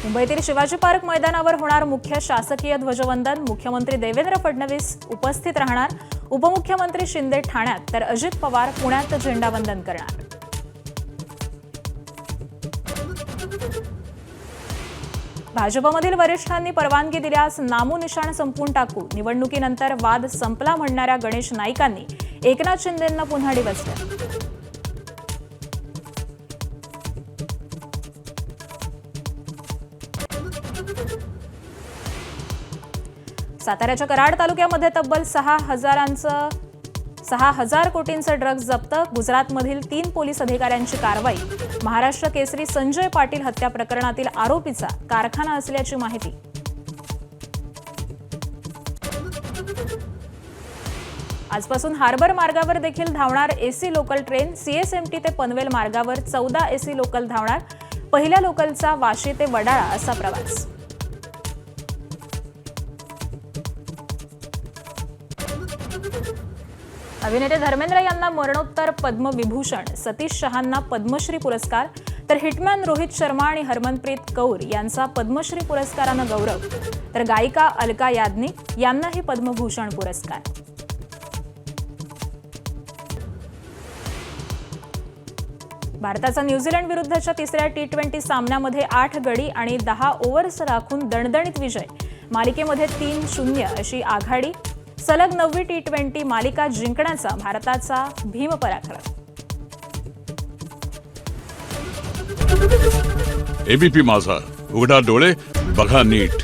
मुंबईतील शिवाजी पार्क मैदानावर होणार मुख्य शासकीय ध्वजवंदन। मुख्यमंत्री देवेंद्र फडणवीस उपस्थित राहणार। उपमुख्यमंत्री शिंदे ठाण्यात तर अजित पवार पुण्यात झेंडावंदन करणार। भाजपमधील वरिष्ठांनी परवानगी दिल्यास नामोनिशाण संपून टाकू। निवडणुकीनंतर वाद संपला म्हणणाऱ्या गणेश नाईकांनी एकनाथ शिंदेंना पुन्हा डिवचलं। साताऱ्याच्या कराड तालुक्यामध्ये तब्बल 6,000 कोटींचं ड्रग्ज जप्त। गुजरातमधील 3 पोलीस अधिकाऱ्यांची कारवाई। महाराष्ट्र केसरी संजय पाटील हत्या प्रकरणातील आरोपीचा कारखाना असल्याची माहिती। आजपासून हार्बर मार्गावर देखील धावणार एसी लोकल ट्रेन। सीएसएमटी ते पनवेल मार्गावर 14 एसी लोकल धावणार। पहिल्या लोकलचा वाशी ते वडाळा असा प्रवास। अभिनेते धर्मेंद्र यांना मरणोत्तर पद्मविभूषण, सतीश शहांना पद्मश्री पुरस्कार, तर हिटमॅन रोहित शर्मा आणि हरमनप्रीत कौर यांचा पद्मश्री पुरस्कारानं गौरव, तर गायिका अलका याज्ञिक यांनाही पद्मभूषण पुरस्कार। भारताचा न्यूझीलंड विरुद्धच्या तिसऱ्या T20 सामन्यामध्ये 8 गडी आणि 10 ओव्हर्स राखून दणदणीत विजय। मालिकेमध्ये 3-0 अशी आघाडी। सलग 9वी T20 मालिका जिंकण्याचा भारताचा भीमपराक्रम। एबीपी माझा, उघडा डोळे बघा नीट।